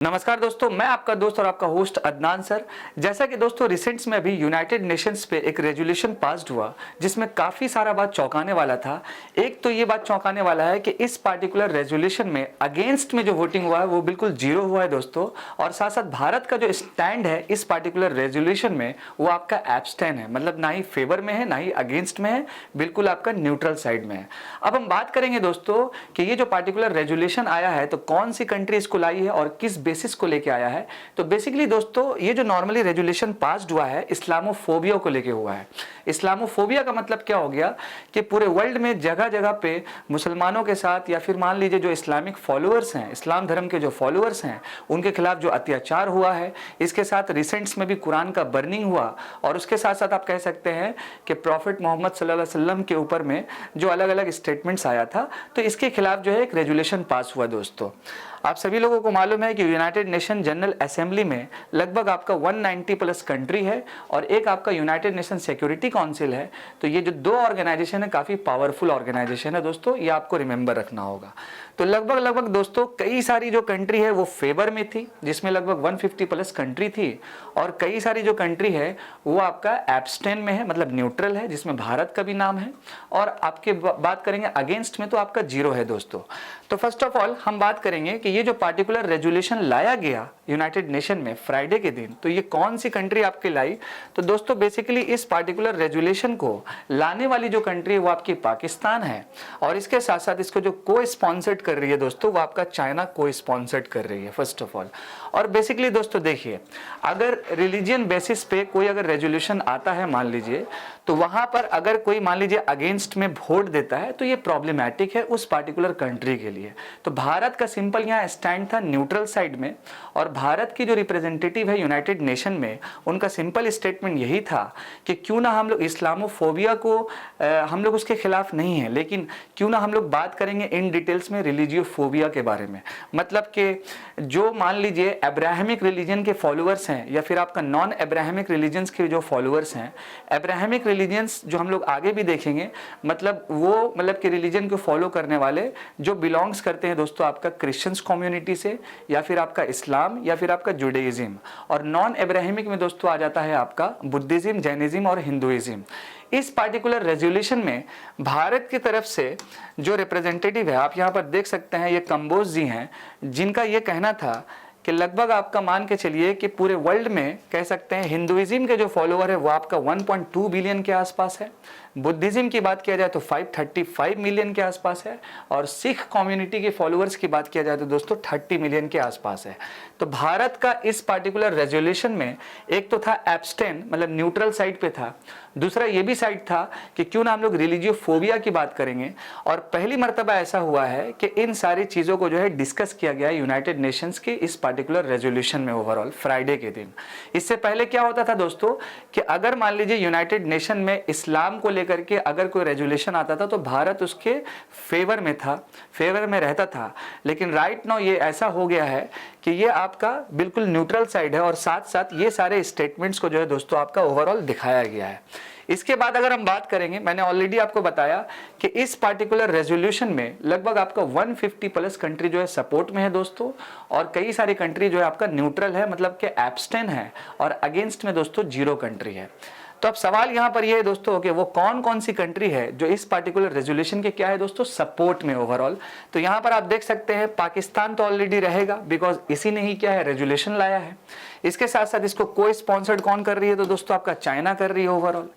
नमस्कार दोस्तों, मैं आपका दोस्त और आपका होस्ट अदनान सर। जैसा कि दोस्तों रिसेंट्स में अभी यूनाइटेड नेशंस पे एक रेजोल्यूशन पास्ड हुआ जिसमें काफ़ी सारा बात चौंकाने वाला था। एक तो ये बात चौंकाने वाला है कि इस पार्टिकुलर रेजोल्यूशन में अगेंस्ट में जो वोटिंग हुआ है वो बिल्कुल जीरो हुआ है दोस्तों, और साथ साथ भारत का जो स्टैंड है इस पार्टिकुलर रेजोल्यूशन में वो आपका एब्सटेन है, मतलब ना ही फेवर में है ना ही अगेंस्ट में है, बिल्कुल आपका न्यूट्रल साइड में है। अब हम बात करेंगे दोस्तों कि ये जो पार्टिकुलर रेजोल्यूशन आया है तो कौन सी कंट्री इसको लाई है और किस बेसिस को लेके आया है। तो बेसिकली दोस्तों ये जो नॉर्मली रेजोल्यूशन पास्ड हुआ है इस्लामोफोबिया को लेके हुआ है। इस्लामोफोबिया का मतलब क्या हो गया कि पूरे वर्ल्ड में जगह जगह पे मुसलमानों के साथ या फिर मान लीजिए जो इस्लामिक फॉलोअर्स हैं, इस्लाम धर्म के जो फॉलोअर्स हैं, उनके खिलाफ जो अत्याचार हुआ है, इसके साथ रिसेंट्स में भी कुरान का बर्निंग हुआ, और उसके साथ साथ आप कह सकते हैं कि प्रॉफिट मोहम्मद सल्लल्लाहु अलैहि वसल्लम के ऊपर में जो अलग अलग स्टेटमेंट्स आया था, तो इसके खिलाफ जो है एक रेजोल्यूशन पास हुआ दोस्तों। आप सभी लोगों को मालूम है कि यूनाइटेड नेशन जनरल असेंबली में लगभग आपका 190 प्लस कंट्री है और एक आपका यूनाइटेड नेशन सिक्योरिटी काउंसिल है। तो ये जो दो ऑर्गेनाइजेशन है काफ़ी पावरफुल ऑर्गेनाइजेशन है दोस्तों, ये आपको रिमेंबर रखना होगा। तो लगभग दोस्तों कई सारी जो कंट्री है वो फेवर में थी, जिसमें लगभग 150 प्लस कंट्री थी, और कई सारी जो कंट्री है वो आपका एब्सटेन में है, मतलब न्यूट्रल है, जिसमें भारत का भी नाम है। और आपके बात करेंगे अगेंस्ट में तो आपका जीरो है दोस्तों। तो फर्स्ट ऑफ ऑल हम बात करेंगे कि ये जो पार्टिकुलर रेजोल्यूशन लाया गया यूनाइटेड नेशन में फ्राइडे के दिन, तो ये कौन सी कंट्री आपके लाई। तो दोस्तों बेसिकली इस पार्टिकुलर रेजोल्यूशन को लाने वाली जो कंट्री है वो आपकी पाकिस्तान है, और इसके साथ साथ इसको जो को स्पॉन्सर्ड कर रही है दोस्तों वो आपका चाइना को स्पॉन्सर्ड कर रही है फर्स्ट ऑफ ऑल। और बेसिकली दोस्तों देखिए, अगर रिलीजियन बेसिस पे कोई अगर रेजोल्यूशन आता है मान लीजिए, तो वहां पर अगर कोई मान लीजिए अगेंस्ट में वोट देता है तो ये प्रॉब्लमैटिक है उस पार्टिकुलर कंट्री के लिए। तो भारत का सिंपल यहाँ स्टैंड था न्यूट्रल साइड में, और भारत की जो रिप्रेजेंटेटिव है यूनाइटेड नेशन में उनका सिंपल स्टेटमेंट यही था कि क्यों ना हम लोग इस्लामोफोबिया को हम लोग उसके खिलाफ नहीं है, लेकिन क्यों ना हम लोग बात करेंगे इन डिटेल्स में रिलीजियोफोबिया के बारे में। मतलब कि जो मान लीजिए अब्राहमिक रिलीजन के फॉलोअर्स हैं या फिर आपका नॉन अब्राहमिक रिलीजन्स के जो फॉलोअर्स हैं, अब्राहमिक रिलीजन्स जो हम लोग आगे भी देखेंगे, मतलब वो मतलब कि रिलीजन को फॉलो करने वाले जो बिलोंग्स करते हैं दोस्तों आपका क्रिश्चियंस कम्युनिटी से, या फिर आपका इस्लाम, या फिर आपका जुडाइज्म। और नॉन अब्राहमिक में दोस्तों आ जाता है आपका बुद्धिज्म, जैनिज्म और हिंदुइज्म। इस पार्टिकुलर रेजोल्यूशन में भारत की तरफ से जो रिप्रेजेंटेटिव है आप यहाँ पर देख सकते हैं, ये कंबोज जी हैं, जिनका ये कहना था कि लगभग आपका मान के चलिए कि पूरे वर्ल्ड में कह सकते हैं हिंदुइज्म के जो फॉलोअर है वो आपका 1.2 बिलियन के आसपास है, बुद्धिज्म की बात किया जाए तो 535 मिलियन के आसपास है, और सिख कम्युनिटी के फॉलोअर्स की बात किया जाए तो दोस्तों 30 मिलियन के आसपास है। तो भारत का इस पार्टिकुलर रेजोल्यूशन में एक तो था एब्सटेन, मतलब न्यूट्रल साइड पे था, दूसरा ये भी साइड था कि क्यों ना हम लोग रिलीजियोफोबिया की बात करेंगे। और पहली मर्तबा ऐसा हुआ है कि इन सारी चीज़ों को जो है डिस्कस किया गया यूनाइटेड नेशंस के इस पार्टिकुलर रेजोल्यूशन में ओवरऑल फ्राइडे के दिन। इससे पहले क्या होता था दोस्तों कि अगर मान लीजिए यूनाइटेड नेशन में इस्लाम को लेकर के अगर कोई रेजोल्यूशन आता था तो भारत उसके फेवर में था, फेवर में रहता था। लेकिन राइट नाउ ये ऐसा हो गया है कि ये आपका बिल्कुल न्यूट्रल साइड है, और साथ साथ ये सारे स्टेटमेंट्स को जो है दोस्तों आपका ओवरऑल दिखाया गया है। इसके बाद अगर हम बात करेंगे, मैंने ऑलरेडी आपको बताया कि इस पार्टिकुलर रेजोल्यूशन में लगभग आपका 150 प्लस कंट्री जो है सपोर्ट में है दोस्तों, और कई सारी कंट्री जो है आपका न्यूट्रल है, मतलब कि एब्सटेन है, और अगेंस्ट में दोस्तों जीरो कंट्री है। तो अब सवाल यहाँ पर ये है दोस्तों कि वो कौन कौन सी कंट्री है जो इस पार्टिकुलर रेजोल्यूशन के क्या है दोस्तों सपोर्ट में ओवरऑल। तो यहाँ पर आप देख सकते हैं पाकिस्तान तो ऑलरेडी रहेगा, बिकॉज इसी ने ही क्या है रेजोल्यूशन लाया है। इसके साथ साथ इसको को स्पॉन्सर्ड कौन कर रही है तो दोस्तों आपका चाइना कर रही है overall.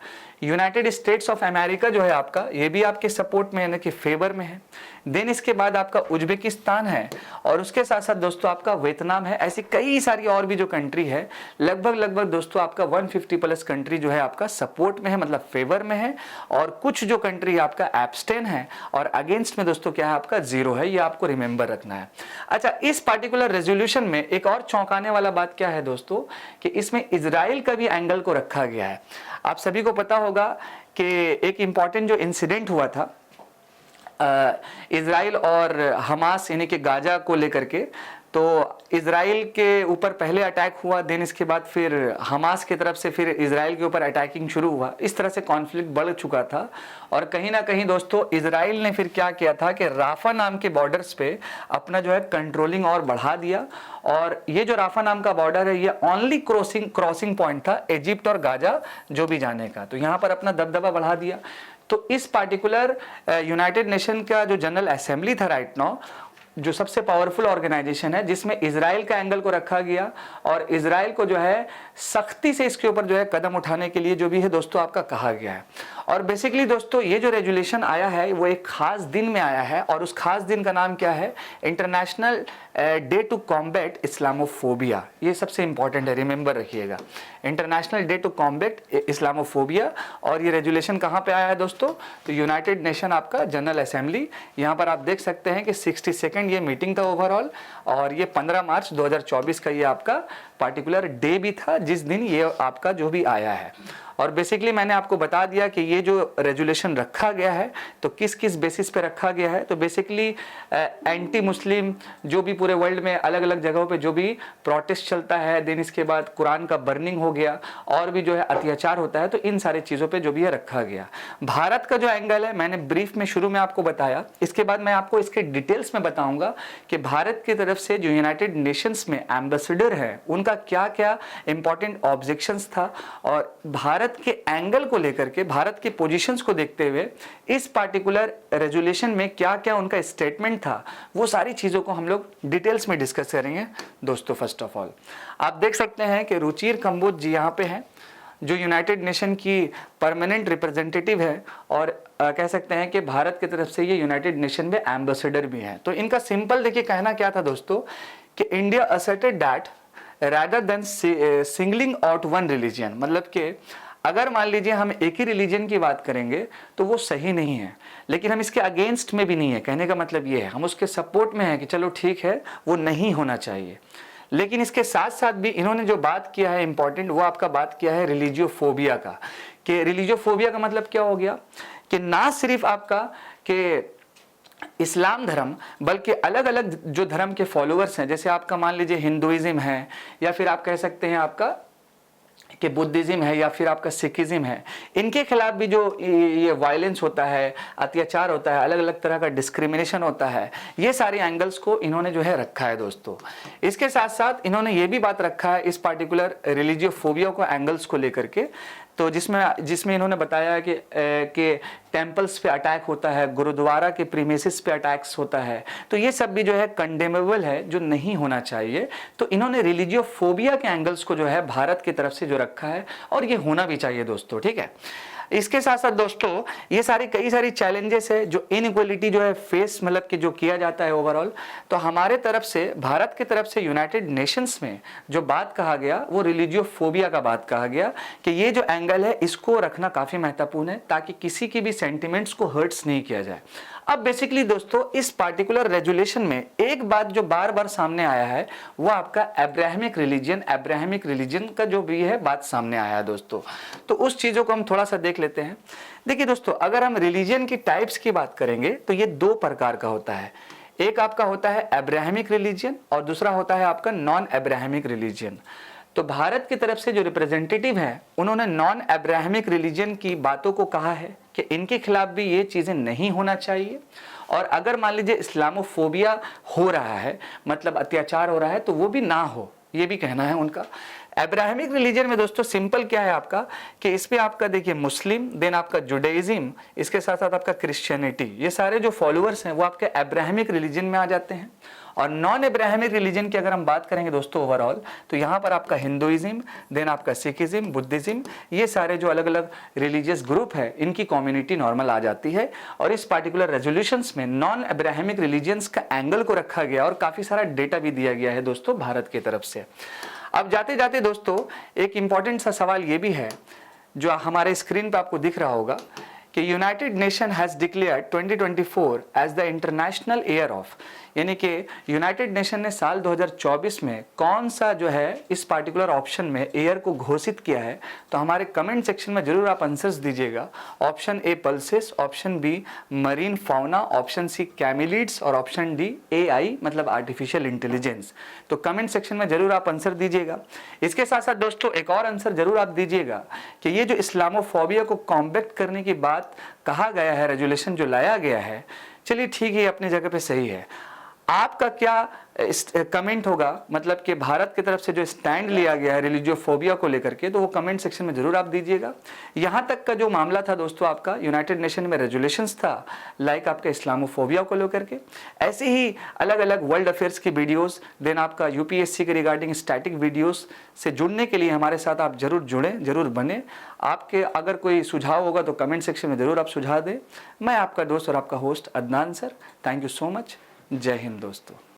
United states of America जो है आपका, ये भी आपके सपोर्ट में यानी कि फेवर में है। देन इसके बाद आपका उज्बेकिस्तान है, और उसके साथ साथ दोस्तों आपका वियतनाम है। ऐसी कई सारी और भी जो कंट्री है, लगभग दोस्तों आपका 150 प्लस कंट्री जो है आपका सपोर्ट में है, मतलब फेवर में है, और कुछ जो कंट्री आपका एब्सटेन है, और अगेंस्ट में दोस्तों क्या है आपका जीरो है। ये आपको रिमेंबर रखना है। अच्छा, इस पार्टिकुलर रेजोल्यूशन में एक और चौंकाने वाला बात क्या है दोस्तों कि इसमें इजराइल का भी एंगल को रखा गया है। आप सभी को पता होगा कि एक इंपॉर्टेंट जो इंसिडेंट हुआ था इजराइल और हमास यानी कि गाजा को लेकर के, तो इजराइल के ऊपर पहले अटैक हुआ, देन इसके बाद फिर हमास की तरफ से फिर इजराइल के ऊपर अटैकिंग शुरू हुआ। इस तरह से कॉन्फ्लिक्ट बढ़ चुका था और कहीं ना कहीं दोस्तों इजराइल ने फिर क्या किया था कि राफा नाम के बॉर्डर्स पे अपना जो है कंट्रोलिंग और बढ़ा दिया। और ये जो राफा नाम का बॉर्डर है ये ओनली क्रॉसिंग पॉइंट था इजिप्ट और गाजा जो भी जाने का, तो यहाँ पर अपना दबदबा बढ़ा दिया। तो इस पार्टिकुलर यूनाइटेड नेशन का जो जनरल असेंबली था राइट नाउ, जो सबसे पावरफुल ऑर्गेनाइजेशन है, जिसमें इजराइल का एंगल को रखा गया और इजराइल को जो है सख्ती से इसके ऊपर जो है कदम उठाने के लिए जो भी है दोस्तों आपका कहा गया है। और बेसिकली दोस्तों ये जो रेजुलेशन आया है वो एक खास दिन में आया है और उस खास दिन का नाम क्या है, international day to combat Islamophobia. ये सबसे इंपॉर्टेंट है, रिमेंबर रखिएगा, international day to combat Islamophobia. और ये रेजुलेशन कहाँ पे आया है दोस्तों, तो यूनाइटेड नेशन आपका जनरल असेंबली, यहाँ पर आप देख सकते हैं कि 62nd ये मीटिंग था ओवरऑल और ये 15 मार्च 2024 का ये आपका पार्टिकुलर डे भी था जिस दिन ये आपका जो भी आया है। और बेसिकली मैंने आपको बता दिया कि ये जो रेजुलेशन रखा गया है तो किस किस बेसिस पे रखा गया है। तो बेसिकली एंटी मुस्लिम जो भी पूरे वर्ल्ड में अलग अलग जगहों पे जो भी प्रोटेस्ट चलता है, देन इसके बाद कुरान का बर्निंग हो गया और भी जो है अत्याचार होता है, तो इन सारी चीज़ों पे जो भी है रखा गया। भारत का जो एंगल है मैंने ब्रीफ में शुरू में आपको बताया, इसके बाद मैं आपको इसके डिटेल्स में बताऊंगा कि भारत की तरफ से जो यूनाइटेड नेशंस में एम्बेसडर है उनका क्या क्या इंपॉर्टेंट ऑब्जेक्शंस था और भारत के एंगल को लेकर के, भारत के पोजीशंस को देखते हुए इस पार्टिकुलर रेजुलेशन में क्या क्या उनका स्टेटमेंट था, वो सारी चीजों को हम लोग डिटेल्स में डिस्कस करेंगे दोस्तों। फर्स्ट ऑफ ऑल आप देख सकते हैं कि रुचिर कंबोज जी यहाँ पे हैं जो यूनाइटेड नेशन की परमानेंट रिप्रेजेंटेटिव है और कह सकते हैं कि भारत की तरफ से ये यूनाइटेड नेशन में एम्बेसडर भी हैं। तो इनका सिंपल देखिए कहना क्या था दोस्तों कि India asserted that rather than singling out one religion, मतलब कि अगर मान लीजिए हम एक ही रिलीजन की बात करेंगे तो वो सही नहीं है, लेकिन हम इसके अगेंस्ट में भी नहीं है। कहने का मतलब ये है हम उसके सपोर्ट में है कि चलो ठीक है वो नहीं होना चाहिए, लेकिन इसके साथ साथ भी इन्होंने जो बात किया है इंपॉर्टेंट, वो आपका बात किया है रिलीजियोफोबिया का। कि रिलीजियोफोबिया का मतलब क्या हो गया कि ना सिर्फ आपका कि इस्लाम धर्म बल्कि अलग अलग जो धर्म के फॉलोअर्स हैं, जैसे आपका मान लीजिए हिंदुइज्म है या फिर आप कह सकते हैं आपका कि बुद्धिज्म है या फिर आपका सिखिज्म है, इनके खिलाफ भी जो ये वायलेंस होता है, अत्याचार होता है, अलग अलग तरह का डिस्क्रिमिनेशन होता है, ये सारे एंगल्स को इन्होंने जो है रखा है दोस्तों। इसके साथ साथ इन्होंने ये भी बात रखा है इस पार्टिकुलर रिलीजियोफोबिया को एंगल्स को लेकर के, तो जिसमें इन्होंने बताया कि टेम्पल्स पे अटैक होता है, गुरुद्वारा के प्रीमिसेस पे अटैक्स होता है, तो ये सब भी जो है कंडेमेबल है, जो नहीं होना चाहिए। तो इन्होंने रिलीजियोफोबिया के एंगल्स को जो है भारत की तरफ से जो रखा है और ये होना भी चाहिए दोस्तों, ठीक है। इसके साथ साथ दोस्तों ये कई सारी चैलेंजेस है जो इनइक्वालिटी जो है फेस मतलब कि जो किया जाता है ओवरऑल, तो हमारे तरफ से भारत की तरफ से यूनाइटेड नेशंस में जो बात कहा गया वो रिलीजियोफोबिया का बात कहा गया कि ये जो एंगल है इसको रखना काफी महत्वपूर्ण है ताकि किसी की भी सेंटिमेंट्स को हर्ट्स नहीं किया जाए। अब बेसिकली दोस्तों इस पार्टिकुलर रेजुलेशन में एक बात जो बार बार सामने आया है वो आपका अब्राहमिक रिलीजन का जो भी है बात सामने आया है दोस्तों। तो उस चीजों को हम थोड़ा सा देख लेते हैं। देखिए दोस्तों अगर हम रिलीजन की टाइप्स की बात करेंगे तो ये दो प्रकार का होता है, एक आपका होता है अब्राहमिक रिलीजन और दूसरा होता है आपका नॉन अब्राहमिक रिलीजन। तो भारत की तरफ से जो रिप्रेजेंटेटिव है उन्होंने नॉन अब्राहमिक रिलीजन की बातों को कहा है कि इनके खिलाफ भी ये चीजें नहीं होना चाहिए, और अगर मान लीजिए इस्लामोफोबिया हो रहा है मतलब अत्याचार हो रहा है तो वो भी ना हो, ये भी कहना है उनका। अब्राहमिक रिलीजन में दोस्तों सिंपल क्या है आपका कि इसमें आपका देखिए मुस्लिम, देन आपका जुडाइज्म, इसके साथ साथ आपका क्रिश्चियनिटी, ये सारे जो फॉलोअर्स हैं वो आपके अब्राहमिक रिलीजन में आ जाते हैं। और नॉन अब्राहमिक रिलीजन की अगर हम बात करेंगे दोस्तों ओवरऑल, तो यहाँ पर आपका हिंदुइज्म, देन आपका सिखिज्म, बुद्धिज्म, ये सारे जो अलग अलग रिलीजियस ग्रुप है इनकी कम्युनिटी नॉर्मल आ जाती है। और इस पार्टिकुलर रेजोल्यूशंस में नॉन अब्राहमिक रिलीजियंस का एंगल को रखा गया और काफी सारा डेटा भी दिया गया है दोस्तों भारत की तरफ से। अब जाते जाते दोस्तों एक इंपॉर्टेंट सा सवाल ये भी है जो हमारे स्क्रीन पे आपको दिख रहा होगा कि United Nation has declared 2024 as the international year of, यानी कि यूनाइटेड नेशन ने साल 2024 में कौन सा जो है इस पार्टिकुलर ऑप्शन में एयर को घोषित किया है, तो हमारे कमेंट सेक्शन में जरूर आप आंसर्स दीजिएगा। Option A pulses, option B marine fauna, option C camelids और ऑप्शन डी एआई मतलब आर्टिफिशियल इंटेलिजेंस। तो कमेंट सेक्शन में जरूर आप आंसर दीजिएगा। इसके साथ साथ दोस्तों एक और आंसर जरूर आप दीजिएगा कि ये जो इस्लामोफोबिया को कॉम्बैक्ट करने की बात कहा गया है, रेजुलेशन जो लाया गया है, चलिए ठीक है, अपनी जगह पे सही है। आपका क्या कमेंट होगा, मतलब कि भारत की तरफ से जो स्टैंड लिया गया है रिलीजियोफोबिया को लेकर के, तो वो कमेंट सेक्शन में जरूर आप दीजिएगा। यहाँ तक का जो मामला था दोस्तों आपका यूनाइटेड नेशन में रेजुलेशंस था लाइक आपका इस्लामोफोबिया को लेकर के, ऐसे ही अलग अलग वर्ल्ड अफेयर्स की वीडियोस, देन आपका यूपीएससी के रिगार्डिंग स्टैटिक वीडियोस से जुड़ने के लिए हमारे साथ आप जरूर जुड़ें, जरूर बने। आपके अगर कोई सुझाव होगा तो कमेंट सेक्शन में जरूर आप सुझाव दें। मैं आपका दोस्त और आपका host Adnan sir, thank you so much. जय हिंद दोस्तों।